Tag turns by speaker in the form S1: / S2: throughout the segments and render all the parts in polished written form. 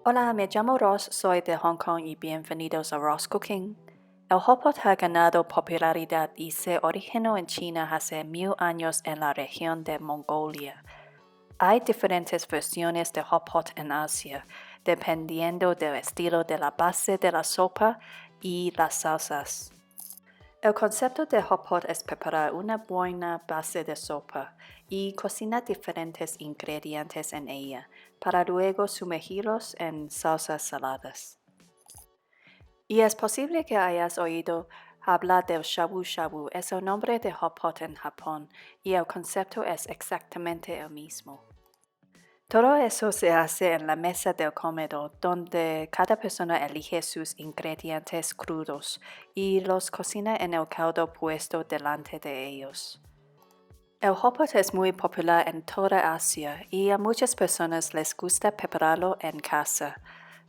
S1: Hola, me llamo Ross, soy de Hong Kong y bienvenidos a Ross Cooking. El hotpot ha ganado popularidad y se originó en China hace 1000 años en la región de Mongolia. Hay diferentes versiones de hotpot en Asia, dependiendo del estilo de la base de la sopa y las salsas. El concepto de hotpot es preparar una buena base de sopa y cocinar diferentes ingredientes en ella para luego sumergirlos en salsas saladas. Y es posible que hayas oído hablar del shabu shabu, es el nombre de hotpot en Japón y el concepto es exactamente el mismo. Todo eso se hace en la mesa del comedor, donde cada persona elige sus ingredientes crudos y los cocina en el caldo puesto delante de ellos. El hotpot es muy popular en toda Asia y a muchas personas les gusta prepararlo en casa,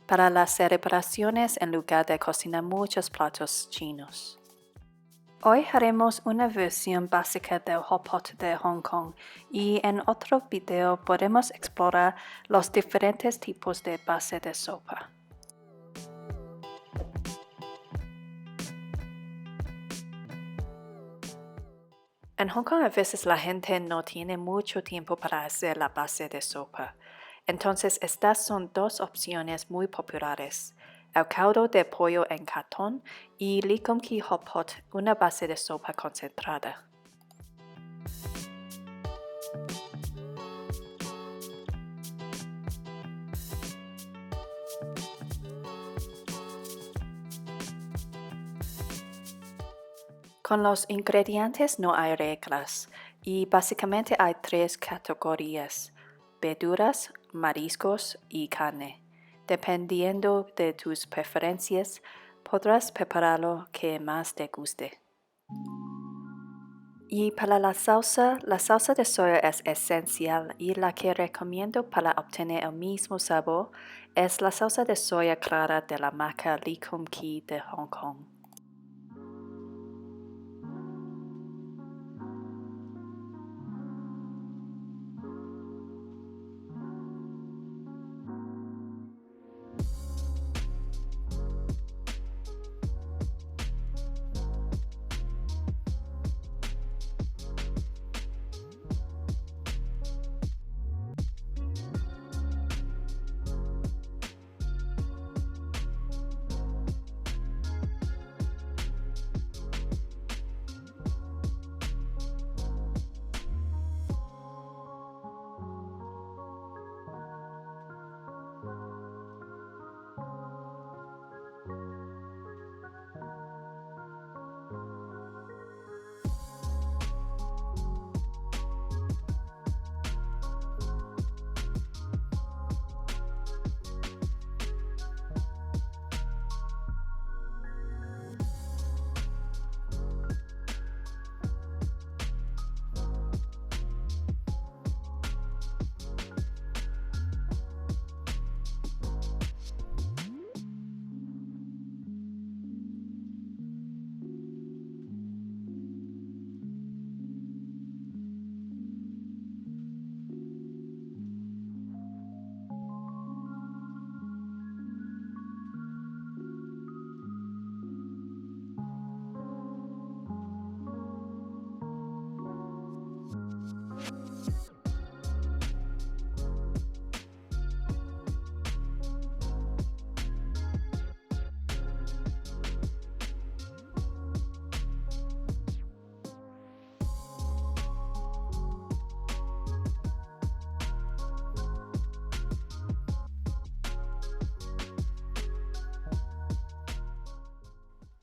S1: para las celebraciones en lugar de cocinar muchos platos chinos. Hoy haremos una versión básica del hotpot de Hong Kong y en otro video podemos explorar los diferentes tipos de base de sopa. En Hong Kong a veces la gente no tiene mucho tiempo para hacer la base de sopa, entonces estas son dos opciones muy populares. El caldo de pollo en cartón y Lee Kum Kee hotpot, una base de sopa concentrada. Con los ingredientes no hay reglas y básicamente hay tres categorías: verduras, mariscos y carne. Dependiendo de tus preferencias, podrás preparar lo que más te guste. Y para la salsa de soya es esencial y la que recomiendo para obtener el mismo sabor es la salsa de soya clara de la marca Lee Kum Kee de Hong Kong.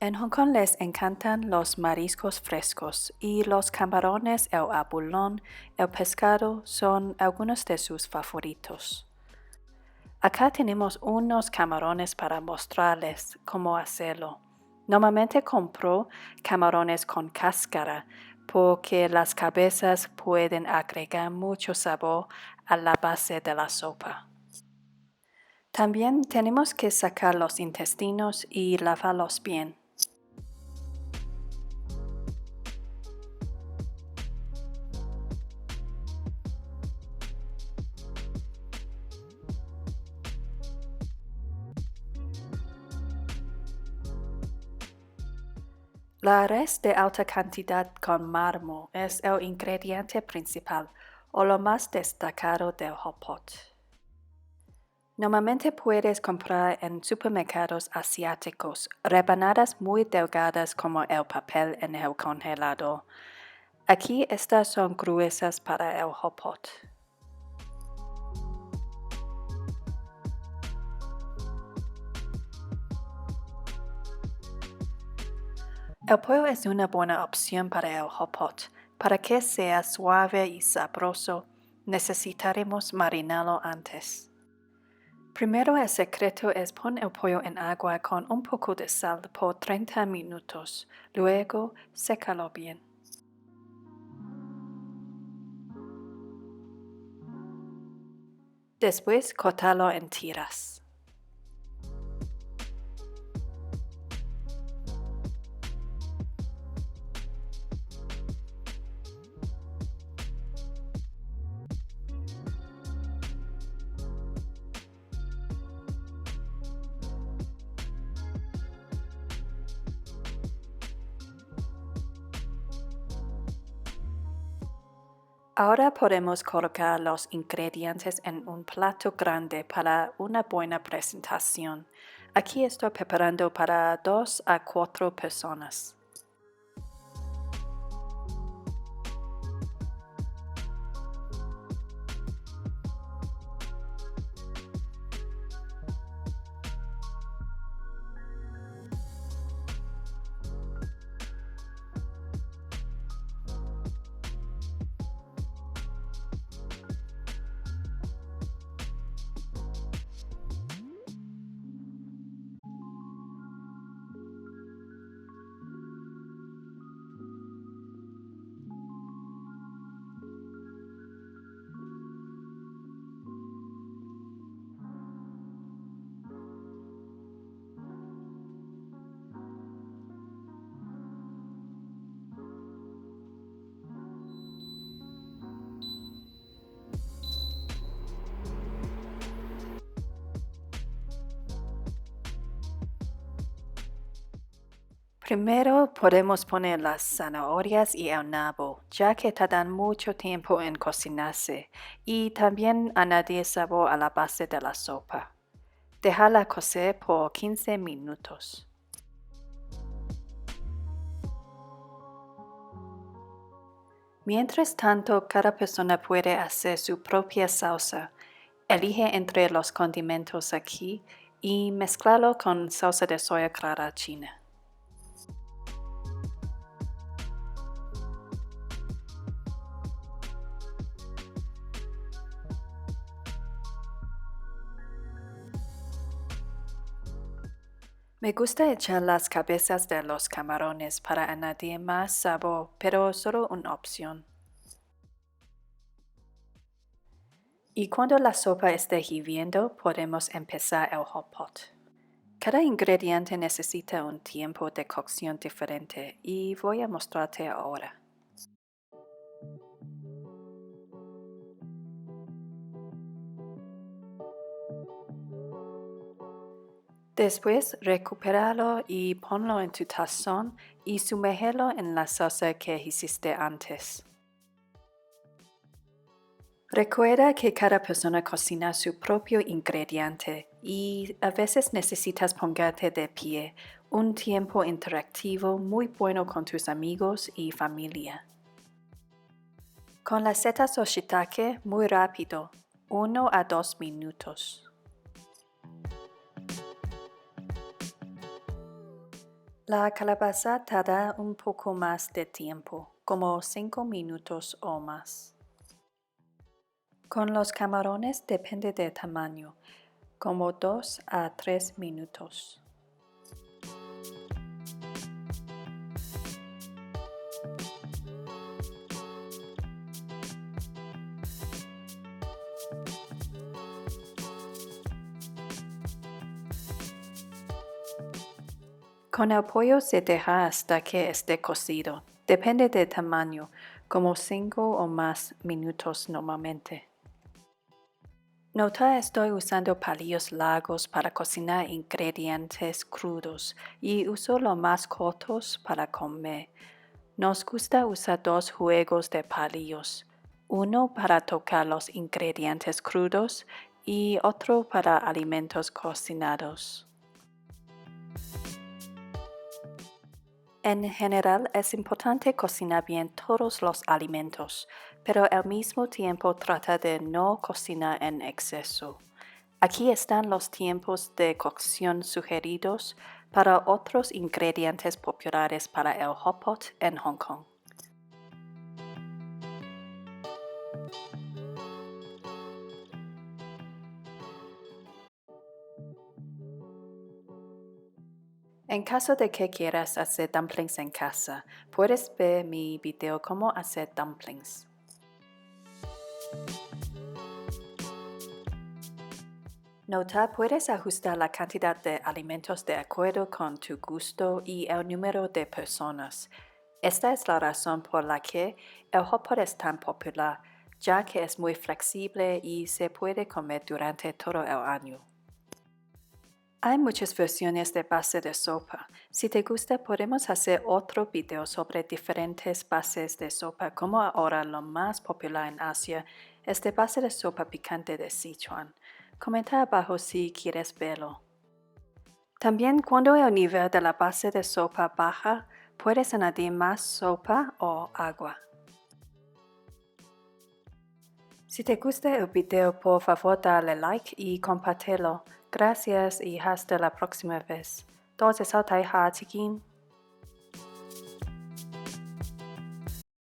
S1: En Hong Kong les encantan los mariscos frescos y los camarones, el abulón, el pescado son algunos de sus favoritos. Acá tenemos unos camarones para mostrarles cómo hacerlo. Normalmente compro camarones con cáscara porque las cabezas pueden agregar mucho sabor a la base de la sopa. También tenemos que sacar los intestinos y lavarlos bien. La res de alta cantidad con mármol es el ingrediente principal o lo más destacado del hotpot. Normalmente puedes comprar en supermercados asiáticos rebanadas muy delgadas como el papel en el congelador. Aquí estas son gruesas para el hotpot. El pollo es una buena opción para el hotpot. Para que sea suave y sabroso, necesitaremos marinarlo antes. Primero el secreto es poner el pollo en agua con un poco de sal por 30 minutos. Luego, sécalo bien. Después, cortalo en tiras. Ahora podemos colocar los ingredientes en un plato grande para una buena presentación. Aquí estoy preparando para 2 a 4 personas. Primero podemos poner las zanahorias y el nabo, ya que tardan mucho tiempo en cocinarse, y también añadir sabor a la base de la sopa. Déjala cocer por 15 minutos. Mientras tanto, cada persona puede hacer su propia salsa. Elige entre los condimentos aquí y mezclalo con salsa de soya clara china. Me gusta echar las cabezas de los camarones para añadir más sabor, pero solo una opción. Y cuando la sopa esté hirviendo, podemos empezar el hotpot. Cada ingrediente necesita un tiempo de cocción diferente y voy a mostrarte ahora. Después, recupéralo y ponlo en tu tazón y sumérgelo en la salsa que hiciste antes. Recuerda que cada persona cocina su propio ingrediente y a veces necesitas ponerte de pie, un tiempo interactivo muy bueno con tus amigos y familia. Con las setas o shiitake, muy rápido, 1 a 2 minutos. La calabaza tarda un poco más de tiempo, como 5 minutos o más. Con los camarones depende del tamaño, como 2 a 3 minutos. Con el pollo se deja hasta que esté cocido. Depende del tamaño, como 5 o más minutos normalmente. Nota, estoy usando palillos largos para cocinar ingredientes crudos y uso los más cortos para comer. Nos gusta usar dos juegos de palillos, uno para tocar los ingredientes crudos y otro para alimentos cocinados. En general es importante cocinar bien todos los alimentos, pero al mismo tiempo trata de no cocinar en exceso. Aquí están los tiempos de cocción sugeridos para otros ingredientes populares para el hotpot en Hong Kong. En caso de que quieras hacer dumplings en casa, puedes ver mi video Cómo hacer dumplings. Nota, puedes ajustar la cantidad de alimentos de acuerdo con tu gusto y el número de personas. Esta es la razón por la que el hotpot es tan popular, ya que es muy flexible y se puede comer durante todo el año. Hay muchas versiones de base de sopa. Si te gusta, podemos hacer otro video sobre diferentes bases de sopa, como ahora lo más popular en Asia es de base de sopa picante de Sichuan. Comenta abajo si quieres verlo. También cuando el nivel de la base de sopa baja, puedes añadir más sopa o agua. Si te gusta el video, por favor dale like y compártelo. Gracias y hasta la próxima vez. 多謝收睇，下次見。